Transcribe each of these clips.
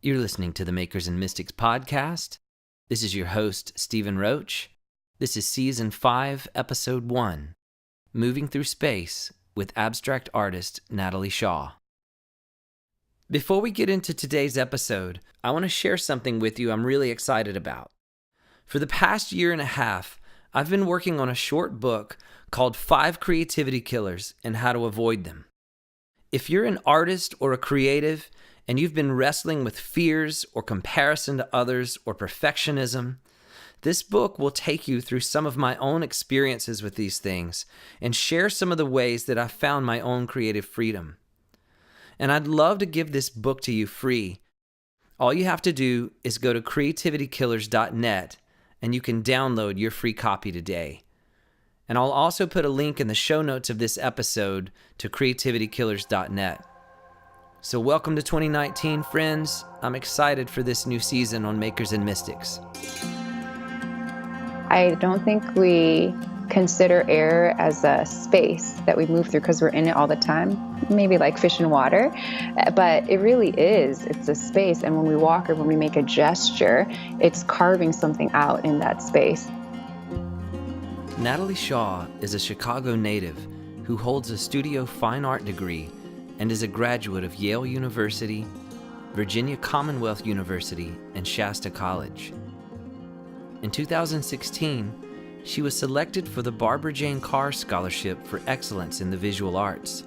You're listening to the Makers and Mystics podcast. This is your host, Stephen Roach. This is Season 5, Episode 1, Moving Through Space with abstract artist Natalie Shaw. Before we get into today's episode, I want to share something with you I'm really excited about. For the past year and a half, I've been working on a short book called 5 Creativity Killers and How to Avoid Them. If you're an artist or a creative, and you've been wrestling with fears or comparison to others or perfectionism, this book will take you through some of my own experiences with these things and share some of the ways that I've found my own creative freedom. And I'd love to give this book to you free. All you have to do is go to creativitykillers.net and you can download your free copy today. And I'll also put a link in the show notes of this episode to creativitykillers.net. So welcome to 2019, friends. I'm excited for this new season on Makers and Mystics. I don't think we consider air as a space that we move through because we're in it all the time, maybe like fish in water, but it really is. It's a space, and when we walk or when we make a gesture, it's carving something out in that space. Natalie Shaw is a Chicago native who holds a studio fine art degree and is a graduate of Yale University, Virginia Commonwealth University, and Shasta College. In 2016, she was selected for the Barbara Jane Carr Scholarship for Excellence in the Visual Arts.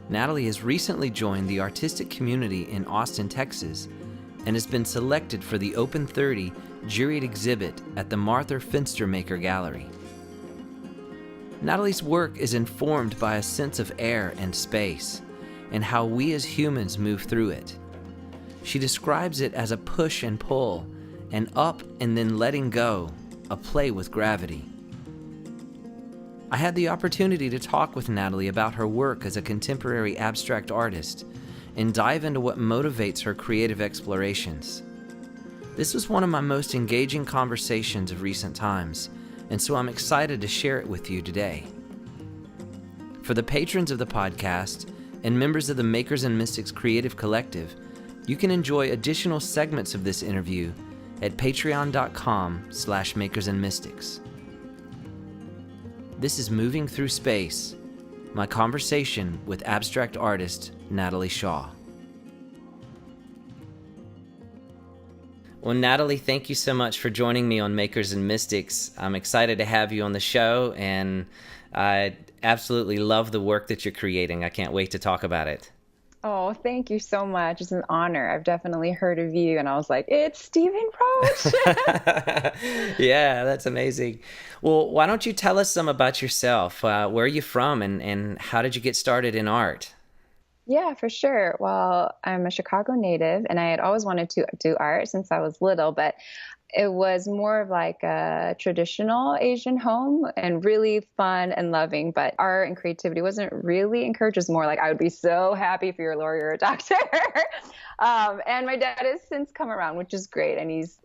Natalie has recently joined the artistic community in Austin, Texas, and has been selected for the Open 30 Juried Exhibit at the Martha Fenstermaker Gallery. Natalie's work is informed by a sense of air and space, and how we as humans move through it. She describes it as a push and pull, an up and then letting go, a play with gravity. I had the opportunity to talk with Natalie about her work as a contemporary abstract artist and dive into what motivates her creative explorations. This was one of my most engaging conversations of recent times, and so I'm excited to share it with you today. For the patrons of the podcast and members of the Makers and Mystics Creative Collective, you can enjoy additional segments of this interview at patreon.com/makersandmystics. This is Moving Through Space, my conversation with abstract artist Natalie Shaw. Well, Natalie, thank you so much for joining me on Makers and Mystics. I'm excited to have you on the show, and I absolutely love the work that you're creating. I can't wait to talk about it. Oh, thank you so much. It's an honor. I've definitely heard of you, and I was like, it's Stephen Roach. Yeah, that's amazing. Well, why don't you tell us some about yourself? Where are you from, and how did you get started in art? Yeah, for sure. Well, I'm a Chicago native, and I had always wanted to do art since I was little, but it was more of like a traditional Asian home and really fun and loving, but art and creativity wasn't really encouraged. It was more like, I would be so happy if you're a lawyer or a doctor. And my dad has since come around, which is great. And he's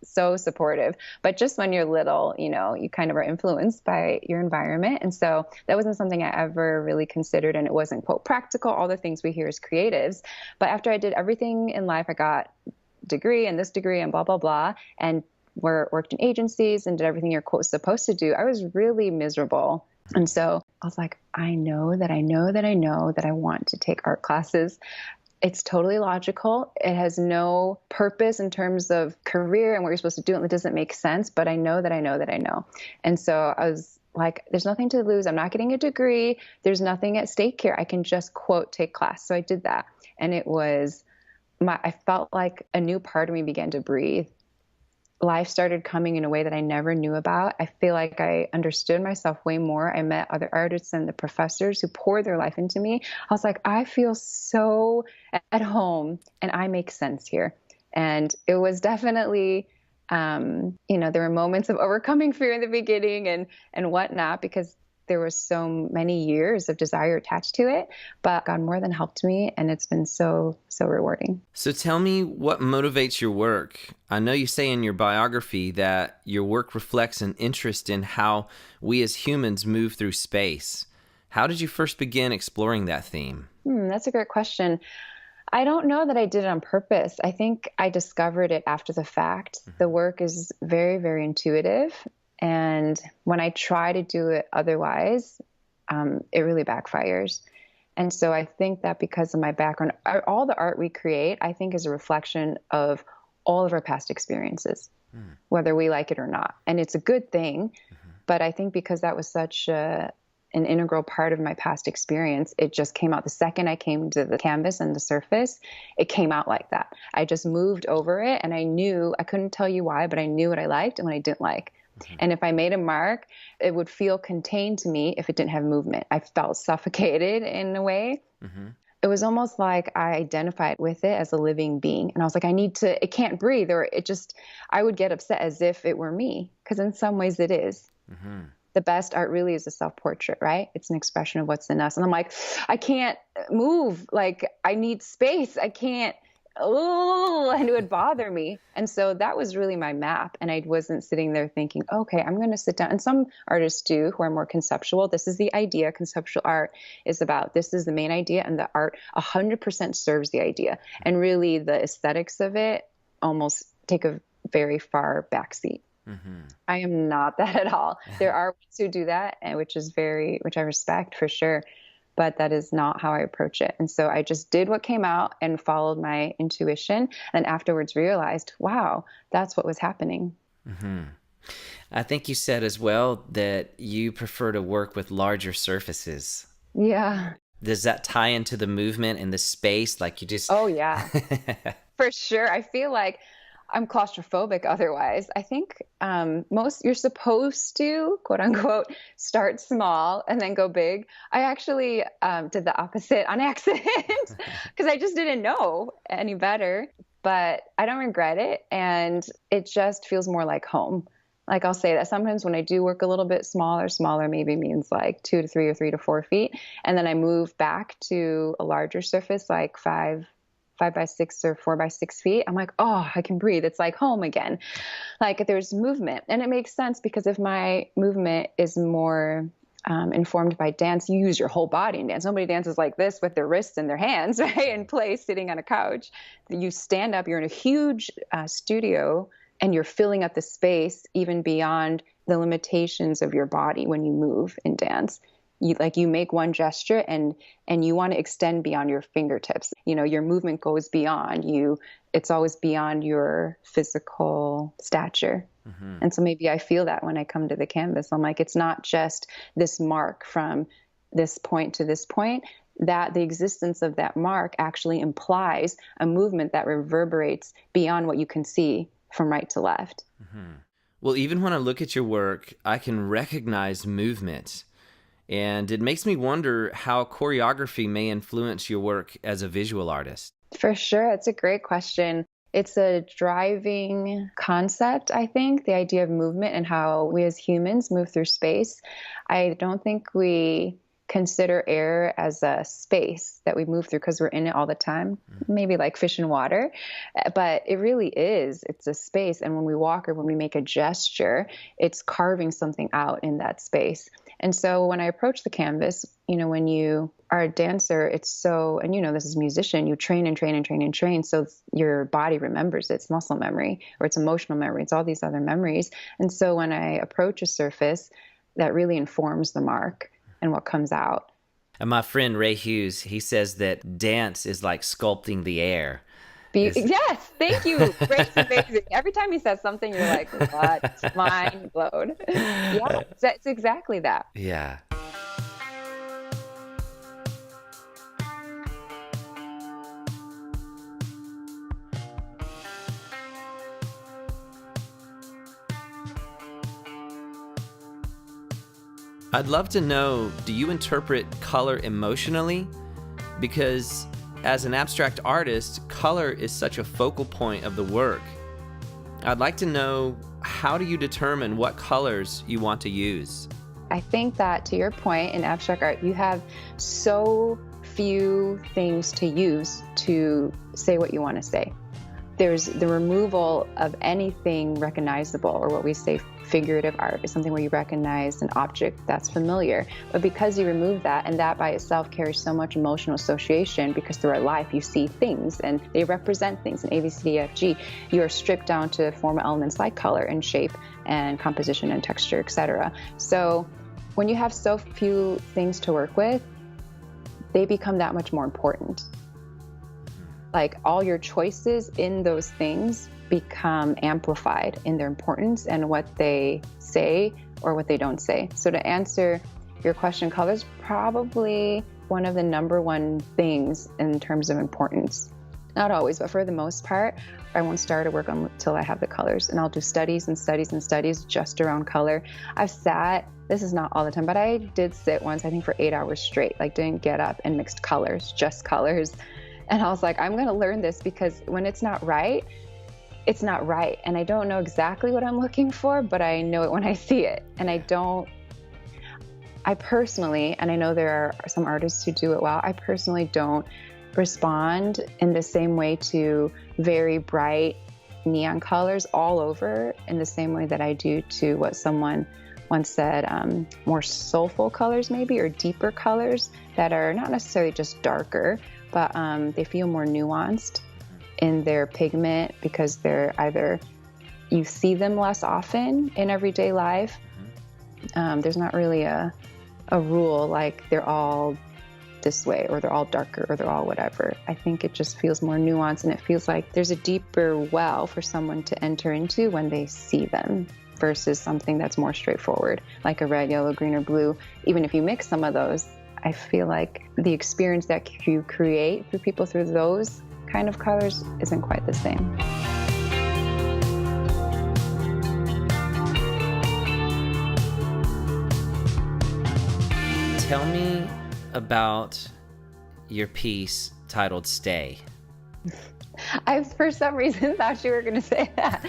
so supportive. But just when you're little, you kind of are influenced by your environment. And so that wasn't something I ever really considered. And it wasn't, quote, practical, all the things we hear as creatives. But after I did everything in life, I got degree and this degree and blah, blah, blah, and worked in agencies and did everything you're, quote, supposed to do, I was really miserable. And so I was like, I know that I want to take art classes. It's totally logical. It has no purpose in terms of career and what you're supposed to do. It doesn't make sense, but I know that I know. And so I was like, there's nothing to lose. I'm not getting a degree. There's nothing at stake here. I can just, quote, take class. So I did that. And it was I felt like a new part of me began to breathe. Life started coming in a way that I never knew about. I feel like I understood myself way more. I met other artists and the professors who poured their life into me. I was like, I feel so at home and I make sense here. And it was definitely, there were moments of overcoming fear in the beginning and whatnot, because there was so many years of desire attached to it, but God more than helped me, and it's been so rewarding. So tell me what motivates your work. I know you say in your biography that your work reflects an interest in how we as humans move through space. How did you first begin exploring that theme? That's a great question. I don't know that I did it on purpose. I think I discovered it after the fact. The work is very, very intuitive. And when I try to do it otherwise, it really backfires. And so I think that because of my background, all the art we create, I think, is a reflection of all of our past experiences, whether we like it or not. And it's a good thing. But I think because that was such an integral part of my past experience, it just came out. The second I came to the canvas and the surface, it came out like that. I just moved over it, and I knew, I couldn't tell you why, but I knew what I liked and what I didn't like. And if I made a mark, it would feel contained to me if it didn't have movement. I felt suffocated in a way. It was almost like I identified with it as a living being. And I was like, it can't breathe, or I would get upset as if it were me, because in some ways it is. The best art really is a self-portrait, right? It's an expression of what's in us. And I'm like, I can't move. Like, I need space. I can't. And it would bother me. And so that was really my map. And I wasn't sitting there thinking, okay, I'm going to sit down. And some artists do, who are more conceptual. This is the idea. Conceptual art is about, this is the main idea, and the art 100% serves the idea. And really the aesthetics of it almost take a very far backseat. I am not that at all. There are ones who do that, and which I respect for sure. But that is not how I approach it. And so I just did what came out and followed my intuition, and afterwards realized, wow, that's what was happening. I think you said as well that you prefer to work with larger surfaces. Yeah. Does that tie into the movement and the space? Like you just... Oh, yeah. For sure. I feel like I'm claustrophobic otherwise. I think you're supposed to, quote unquote, start small and then go big. I actually did the opposite on accident because I just didn't know any better, but I don't regret it. And it just feels more like home. Like I'll say that sometimes when I do work a little bit smaller maybe means like 2 to 3 or 3 to 4 feet. And then I move back to a larger surface, like 5 by 6 or 4 by 6 feet. I'm like, oh, I can breathe. It's like home again. Like there's movement. And it makes sense because if my movement is more informed by dance, you use your whole body in dance. Nobody dances like this with their wrists and their hands, right? In place, sitting on a couch. You stand up, you're in a huge studio, and you're filling up the space even beyond the limitations of your body when you move in dance. You make one gesture and you want to extend beyond your fingertips. Your movement goes beyond you. It's always beyond your physical stature. And so maybe I feel that when I come to the canvas. I'm like, it's not just this mark from this point to this point, that the existence of that mark actually implies a movement that reverberates beyond what you can see from right to left. Well, even when I look at your work, I can recognize movement. And it makes me wonder how choreography may influence your work as a visual artist. For sure. It's a great question. It's a driving concept, I think, the idea of movement and how we as humans move through space. I don't think we consider air as a space that we move through because we're in it all the time, maybe like fish in water, but it really is. It's a space. And when we walk or when we make a gesture, it's carving something out in that space. And so when I approach the canvas, when you are a dancer, it's so, and this is a musician, you train and train and train and train. So your body remembers it. It's muscle memory or it's emotional memory. It's all these other memories. And so when I approach a surface, that really informs the mark and what comes out. And my friend Ray Hughes, he says that dance is like sculpting the air. Yes, thank you. Ray's amazing. Every time he says something, you're like, what? Mind blown. Yeah, it's exactly that. Yeah. I'd love to know, do you interpret color emotionally? Because as an abstract artist, color is such a focal point of the work. I'd like to know, how do you determine what colors you want to use? I think that, to your point, in abstract art, you have so few things to use to say what you want to say. there's the removal of anything recognizable, or what we say figurative art is something where you recognize an object that's familiar. But because you remove that, and that by itself carries so much emotional association, because throughout life you see things and they represent things in A, B, C, D, F, G, you are stripped down to formal elements like color and shape and composition and texture, etc. So when you have so few things to work with, they become that much more important. Like all your choices in those things become amplified in their importance and what they say or what they don't say. So to answer your question, color is probably one of the number one things in terms of importance. Not always, but for the most part, I won't start to work on until I have the colors, and I'll do studies and studies and studies just around color. I've sat, this is not all the time, but I did sit once, I think for 8 hours straight, like didn't get up and mixed colors, just colors. And I was like, I'm going to learn this, because when it's not right, it's not right. And I don't know exactly what I'm looking for, but I know it when I see it. And I personally, and I know there are some artists who do it well, I personally don't respond in the same way to very bright neon colors all over in the same way that I do to what someone once said, more soulful colors maybe, or deeper colors that are not necessarily just darker, but they feel more nuanced in their pigment, because they're either, you see them less often in everyday life. There's not really a rule like they're all this way, or they're all darker, or they're all whatever. I think it just feels more nuanced, and it feels like there's a deeper well for someone to enter into when they see them, versus something that's more straightforward, like a red, yellow, green, or blue. Even if you mix some of those, I feel like the experience that you create through people through those kind of colors isn't quite the same. Tell me about your piece titled Stay. I, for some reason, thought you were going to say that.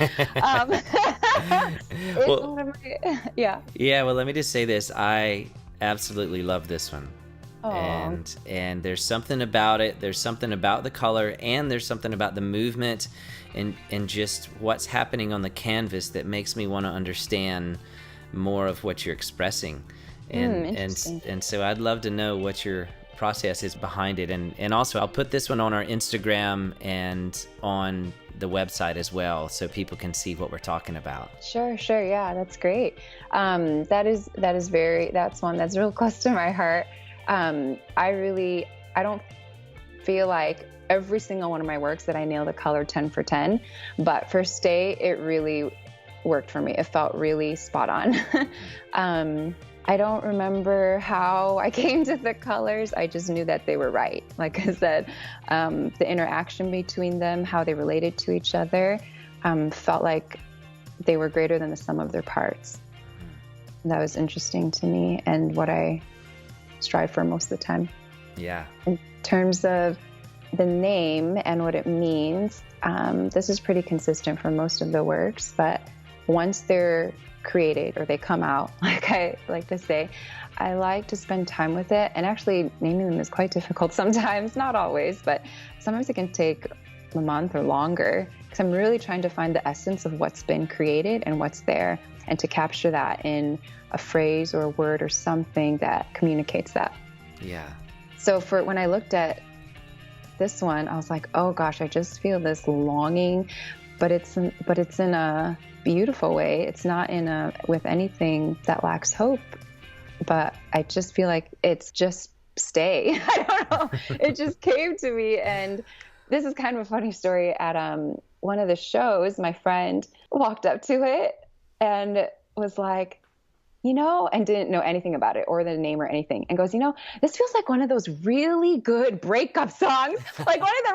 Yeah, well, let me just say this. I absolutely love this one. Aww. And there's something about it. There's something about the color, and there's something about the movement and just what's happening on the canvas that makes me want to understand more of what you're expressing. And so I'd love to know what your process is behind it. And also I'll put this one on our Instagram and on the website as well, so people can see what we're talking about. Sure. Yeah, that's great. That's one that's real close to my heart. I don't feel like every single one of my works that I nail the color 10 for 10, but for Stay, it really worked for me. It felt really spot on. I don't remember how I came to the colors. I just knew that they were right. Like I said, the interaction between them, how they related to each other, felt like they were greater than the sum of their parts. That was interesting to me, and what I strive for most of the time. Yeah. In terms of the name and what it means, this is pretty consistent for most of the works, but once they're created or they come out, like I like to say, I like to spend time with it. And actually naming them is quite difficult sometimes, not always, but sometimes it can take a month or longer, because I'm really trying to find the essence of what's been created and what's there, and to capture that in a phrase or a word or something that communicates that. Yeah. So for when I looked at this one, I was like, oh gosh, I just feel this longing, but it's in a beautiful way. It's not with anything that lacks hope, but I just feel like it's just stay. I don't know. It just came to me. And this is kind of a funny story. At one of the shows, my friend walked up to it and was like, and didn't know anything about it or the name or anything, and goes, this feels like one of those really good breakup songs, like one of the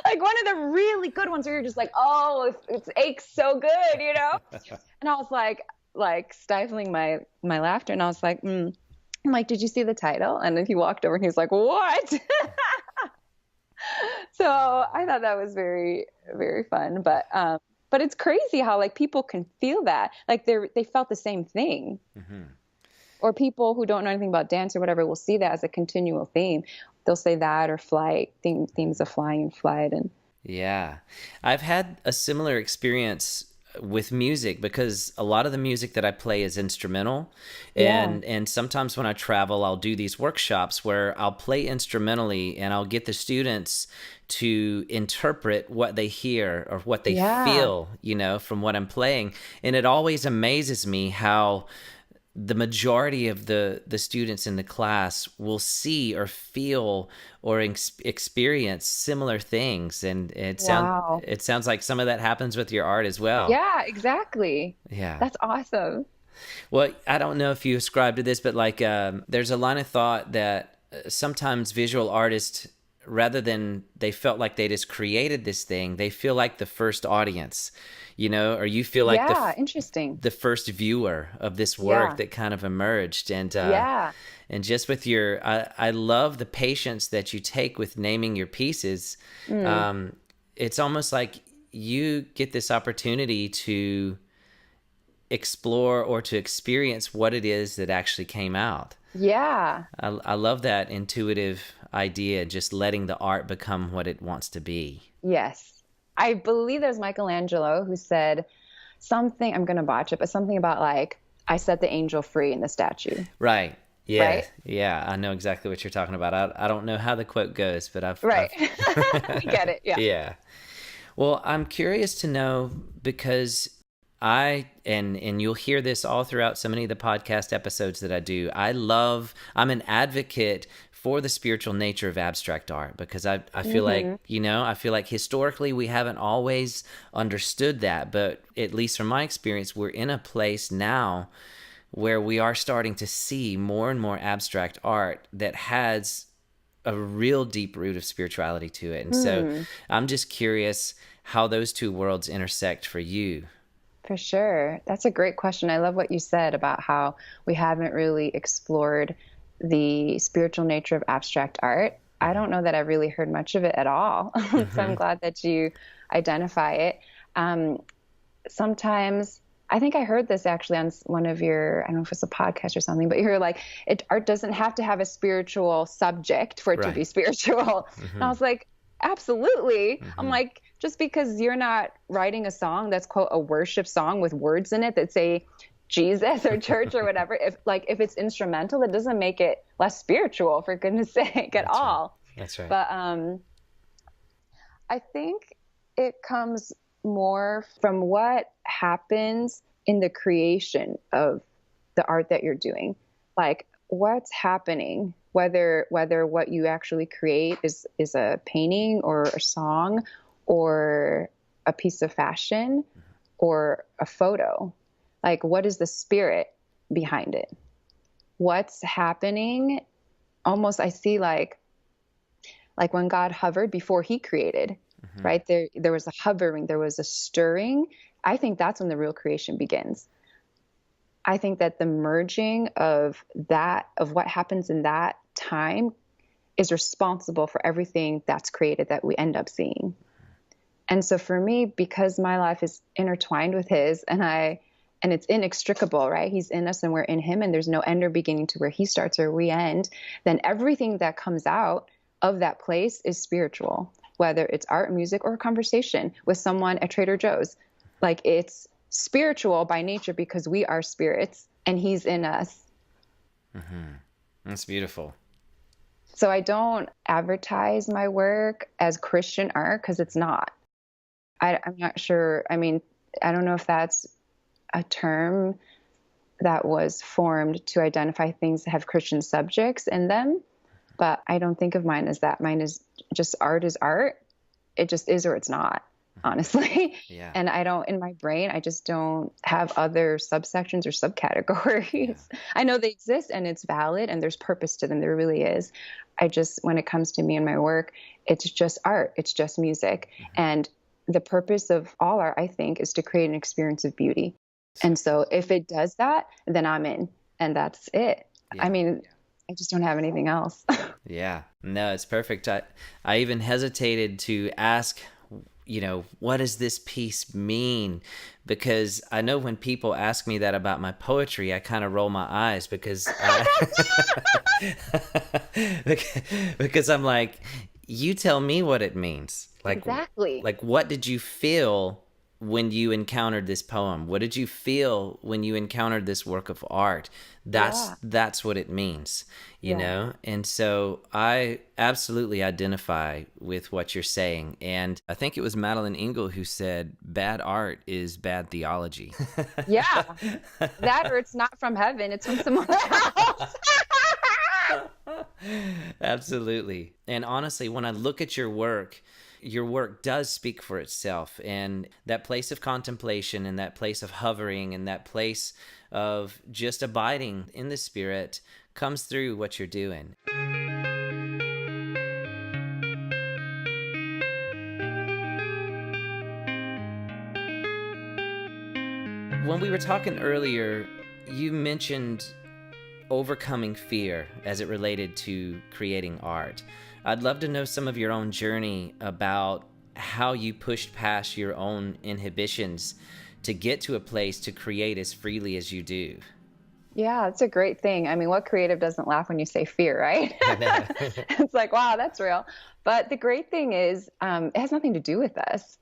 like one of the really good ones where you're just like, oh, it aches so good, And I was like stifling my laughter, and I was like, I'm like, did you see the title? And then he walked over and he's like, what? So I thought that was very, very fun. But it's crazy how like people can feel that, like they felt the same thing. Mm-hmm. Or people who don't know anything about dance or whatever will see that as a continual theme. They'll say that, or flight, themes of flying and flight. And Yeah. I've had a similar experience with music because a lot of the music that I play is instrumental, Yeah. and sometimes when I travel I'll do these workshops where I'll play instrumentally and I'll get the students to interpret what they hear or what they Yeah. feel, from what I'm playing. And it always amazes me how the majority of the students in the class will see or feel or experience similar things, and Wow. it sounds like some of that happens with your art as well. Yeah, exactly. Yeah. That's awesome. Well, I don't know if you ascribe to this, but like there's a line of thought that sometimes visual artists, rather than they felt like they just created this thing, they feel like the first audience, or you feel like Yeah, interesting. the first viewer of this work Yeah. that kind of emerged. Yeah. And just with your, I love the patience that you take with naming your pieces. Mm. It's almost like you get this opportunity to explore or to experience what it is that actually came out. Yeah. I love that intuitive idea, just letting the art become what it wants to be. Yes. I believe there's Michelangelo who said something, I'm going to botch it, but something about like, I set the angel free in the statue. Right. Yeah. Right? Yeah. I know exactly what you're talking about. I don't know how the quote goes, but Right. We get it. Yeah. Yeah. Well, I'm curious to know because and you'll hear this all throughout so many of the podcast episodes that I do. I'm an advocate for the spiritual nature of abstract art because I feel like, I feel like historically we haven't always understood that, but at least from my experience, we're in a place now where we are starting to see more and more abstract art that has a real deep root of spirituality to it. And so I'm just curious how those two worlds intersect for you. For sure. That's a great question. I love what you said about how we haven't really explored the spiritual nature of abstract art. I don't know that I've really heard much of it at all. So I'm glad that you identify it. Sometimes, I think I heard this actually on one of your, I don't know if it's a podcast or something, but you're like, art doesn't have to have a spiritual subject for it to be spiritual. And I was like, absolutely. I'm like, just because you're not writing a song that's quote a worship song with words in it that say Jesus or church or whatever, if it's instrumental, it doesn't make it less spiritual, for goodness sake, at all. That's right. But I think it comes more from what happens in the creation of the art that you're doing. Like what's happening, whether what you actually create is a painting or a song or a piece of fashion or a photo. Like what is the spirit behind it? What's happening? Almost I see like when God hovered before he created, right? There was a hovering, there was a stirring. I think that's when the real creation begins. I think that the merging of what happens in that time is responsible for everything that's created that we end up seeing. And so for me, because my life is intertwined with his and it's inextricable, right? He's in us and we're in him and there's no end or beginning to where he starts or we end, then everything that comes out of that place is spiritual, whether it's art, music, or a conversation with someone at Trader Joe's. Like it's spiritual by nature because we are spirits and he's in us. That's beautiful. So I don't advertise my work as Christian art because it's not. I'm not sure. I mean, I don't know if that's a term that was formed to identify things that have Christian subjects in them, but I don't think of mine as that. Mine is just art is art. It just is or it's not, honestly. Yeah. And in my brain, I just don't have other subsections or subcategories. Yeah. I know they exist and it's valid and there's purpose to them. There really is. When it comes to me and my work, it's just art. It's just music. And the purpose of all art, I think, is to create an experience of beauty. And so if it does that, then I'm in, and that's it. Yeah. I mean, I just don't have anything else. Yeah, no, it's perfect. I even hesitated to ask, what does this piece mean? Because I know when people ask me that about my poetry, I kind of roll my eyes because I'm like, You tell me what it means. Exactly. Like what did you feel when you encountered this poem? What did you feel when you encountered this work of art? That's what it means, you know? And so I absolutely identify with what you're saying. And I think it was Madeline Engel who said, bad art is bad theology. Yeah. That, or it's not from heaven, it's from somewhere else. Absolutely. And honestly, when I look at your work does speak for itself. And that place of contemplation and that place of hovering and that place of just abiding in the Spirit comes through what you're doing. When we were talking earlier, you mentioned overcoming fear as it related to creating art. I'd love to know some of your own journey about how you pushed past your own inhibitions to get to a place to create as freely as you do. Yeah, it's a great thing. I mean, what creative doesn't laugh when you say fear, right? It's like, wow, that's real. But the great thing is, it has nothing to do with us.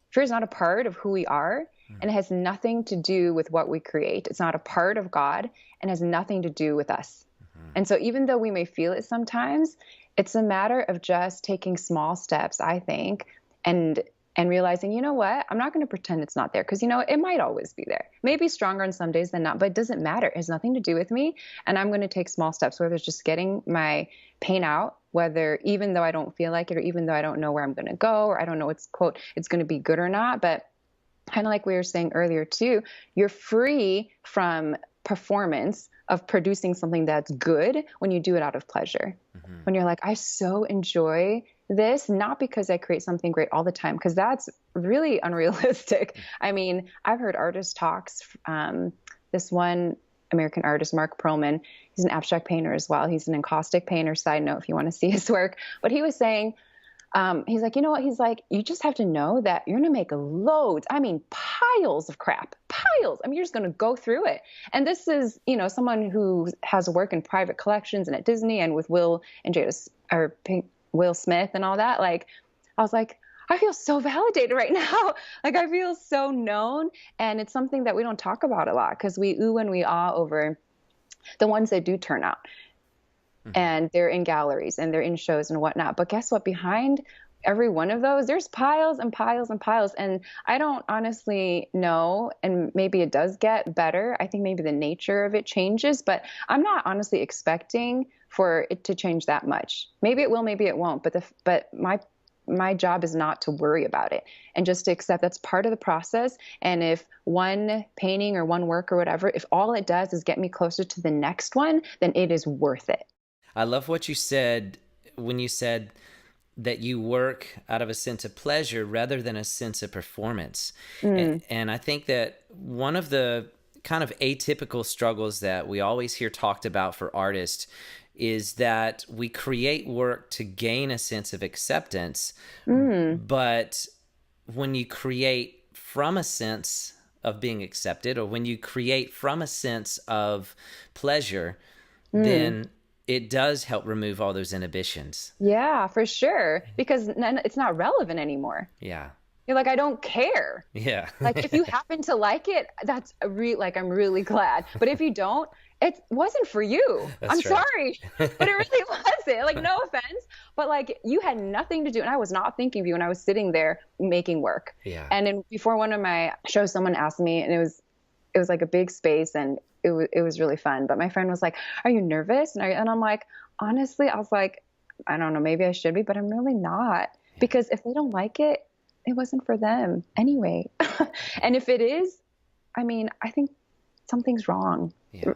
Fear is not a part of who we are, and it has nothing to do with what we create. It's not a part of God and has nothing to do with us. And so even though we may feel it sometimes, it's a matter of just taking small steps, I think, and realizing, you know what, I'm not going to pretend it's not there, because, you know, it might always be there. Maybe stronger on some days than not, but it doesn't matter. It has nothing to do with me. And I'm going to take small steps, whether it's just getting my pain out, whether even though I don't feel like it, or even though I don't know where I'm going to go, or I don't know it's quote, it's going to be good or not. But kind of like we were saying earlier too, you're free from performance of producing something that's good when you do it out of pleasure. When you're like, I so enjoy this, not because I create something great all the time, because that's really unrealistic. I mean, I've heard artist talks. This one American artist, Mark Perlman, he's an abstract painter as well. He's an encaustic painter, side note, if you want to see his work. But he was saying, he's like, you know what? He's like, you just have to know that you're going to make loads. I mean, piles of crap, piles. I mean, you're just going to go through it. And this is, you know, someone who has work in private collections and at Disney and with Will Smith and all that. Like, I was like, I feel so validated right now. Like, I feel so known. And it's something that we don't talk about a lot, because we ooh and we ah over the ones that do turn out. And they're in galleries and they're in shows and whatnot. But guess what? Behind every one of those, there's piles and piles and piles. And I don't honestly know, and maybe it does get better. I think maybe the nature of it changes, but I'm not honestly expecting for it to change that much. Maybe it will, maybe it won't. But my job is not to worry about it, and just to accept that's part of the process. And if one painting or one work or whatever, if all it does is get me closer to the next one, then it is worth it. I love what you said when you said that you work out of a sense of pleasure rather than a sense of performance. And I think that one of the kind of atypical struggles that we always hear talked about for artists is that we create work to gain a sense of acceptance. But when you create from a sense of being accepted, or when you create from a sense of pleasure, then it does help remove all those inhibitions. Yeah, for sure. Because it's not relevant anymore. Yeah. You're like, I don't care. Yeah. Like, if you happen to like it, that's like, I'm really glad. But if you don't, it wasn't for you. I'm sorry, but it really wasn't. Like, no offense, but like, you had nothing to do. And I was not thinking of you when I was sitting there making work. Yeah. And then before one of my shows, someone asked me, and it was like a big space, and it was really fun. But my friend was like, are you nervous? And I'm like, honestly, I was like, I don't know, maybe I should be, but I'm really not. Because if they don't like it, it wasn't for them anyway. And if it is, I mean, I think something's wrong,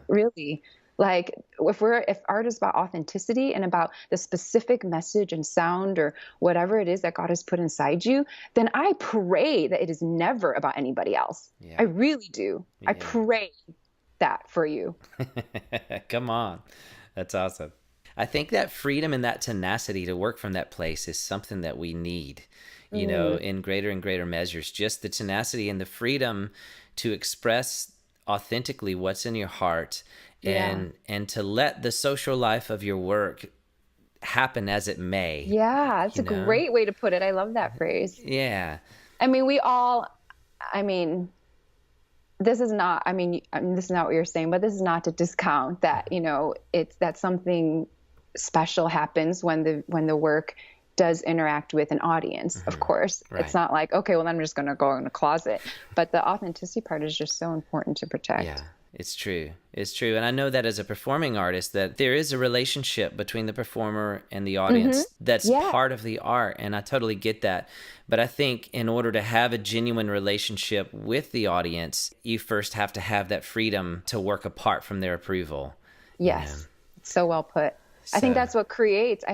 really. Like, if art is about authenticity and about the specific message and sound or whatever it is that God has put inside you, then I pray that it is never about anybody else. Yeah. I really do. Yeah. I pray that for you. Come on. That's awesome. I think that freedom and that tenacity to work from that place is something that we need, you know, in greater and greater measures. Just the tenacity and the freedom to express authentically what's in your heart, and to let the social life of your work happen as it may. Yeah, it's a great way to put it. I love that phrase. Yeah. I mean, this is not, this is not what you're saying, but this is not to discount that, that something special happens when the work does interact with an audience, of course. Right. It's not like, okay, well, I'm just going to go in a closet. But the authenticity part is just so important to protect. Yeah. It's true. It's true. And I know that as a performing artist, that there is a relationship between the performer and the audience that's part of the art. And I totally get that. But I think in order to have a genuine relationship with the audience, you first have to have that freedom to work apart from their approval. Yes. So well put. I think that's what creates,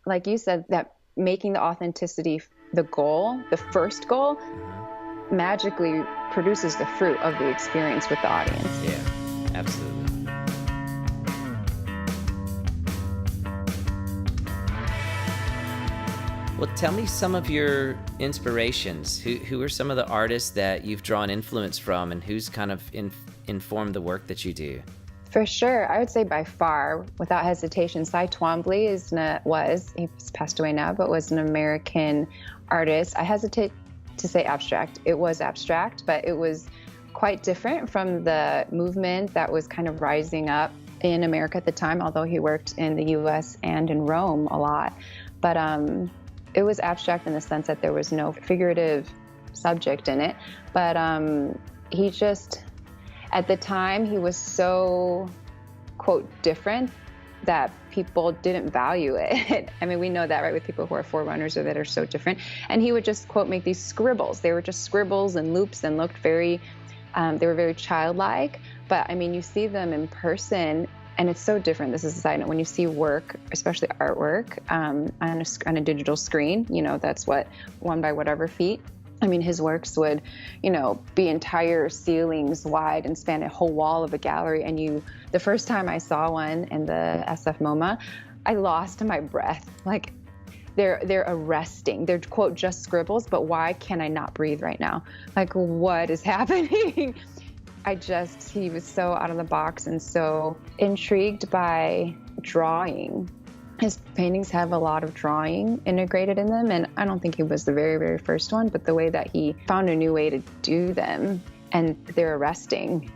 like you said, that making the authenticity the goal, the first goal, magically produces the fruit of the experience with the audience. Yeah, absolutely. Well, tell me some of your inspirations. Who are some of the artists that you've drawn influence from, and who's kind of informed the work that you do? For sure. I would say by far, without hesitation, Cy Twombly he's passed away now, but was an American artist. I hesitate to say abstract. It was abstract, but it was quite different from the movement that was kind of rising up in America at the time, although he worked in the US and in Rome a lot. But it was abstract in the sense that there was no figurative subject in it. But he just, at the time, he was so, quote, different that people didn't value it. I mean, we know that, right, with people who are forerunners or that are so different. And he would just, quote, make these scribbles. They were just scribbles and loops and looked they were very childlike. But I mean, you see them in person and it's so different. This is a side note. When you see work, especially artwork, on a digital screen, that's what, 1 by whatever feet. I mean, his works would, be entire ceilings wide and span a whole wall of a gallery. And the first time I saw one in the SF MoMA, I lost my breath. Like, they're arresting. They're, quote, just scribbles, but why can I not breathe right now? Like, what is happening? He was so out of the box and so intrigued by drawing. His paintings have a lot of drawing integrated in them, and I don't think he was the very, very first one, but the way that he found a new way to do them, and they're arresting.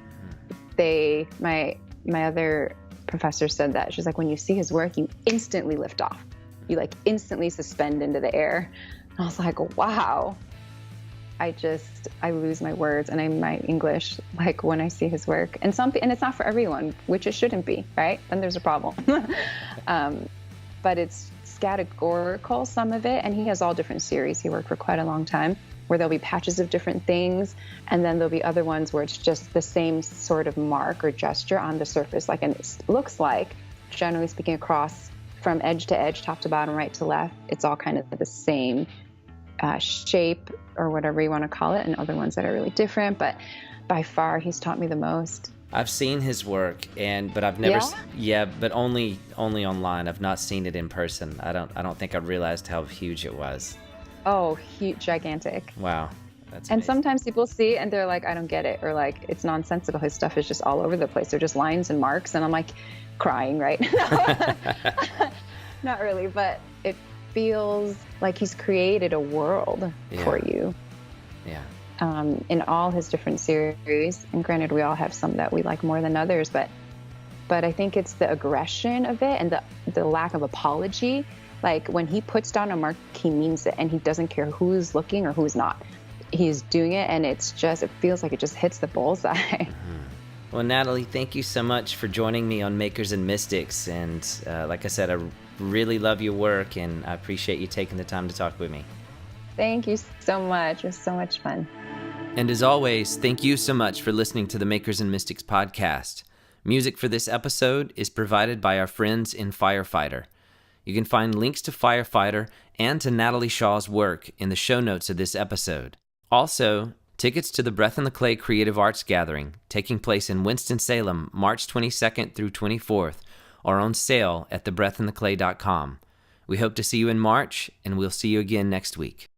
My other professor said that. She's like, when you see his work, you instantly lift off. You instantly suspend into the air. And I was like, wow. I lose my words and my English, when I see his work. And it's not for everyone, which it shouldn't be, right? Then there's a problem. But it's categorical, some of it, and he has all different series. He worked for quite a long time where there'll be patches of different things, and then there'll be other ones where it's just the same sort of mark or gesture on the surface. And it looks like, generally speaking, across from edge to edge, top to bottom, right to left, it's all kind of the same shape or whatever you want to call it, and other ones that are really different. But by far, he's taught me the most. I've seen his work, but I've never, but only online. I've not seen it in person. I don't think I realized how huge it was. Oh, huge, gigantic. Wow, that's amazing. And sometimes people see it and they're like, I don't get it, or it's nonsensical. His stuff is just all over the place. They're just lines and marks, and I'm crying, right? Not really, but it feels like he's created a world for you. Yeah. In all his different series, and granted, we all have some that we like more than others, but I think it's the aggression of it and the lack of apology. When he puts down a mark, he means it, and he doesn't care who's looking or who's not. He's doing it, and it feels like it just hits the bullseye. Mm-hmm. Well, Natalie, thank you so much for joining me on Makers and Mystics, and like I said, I really love your work, and I appreciate you taking the time to talk with me. Thank you so much. It was so much fun. And as always, thank you so much for listening to the Makers and Mystics podcast. Music for this episode is provided by our friends in Firefighter. You can find links to Firefighter and to Natalie Shaw's work in the show notes of this episode. Also, tickets to the Breath in the Clay Creative Arts Gathering, taking place in Winston-Salem, March 22nd through 24th, are on sale at thebreathintheclay.com. We hope to see you in March, and we'll see you again next week.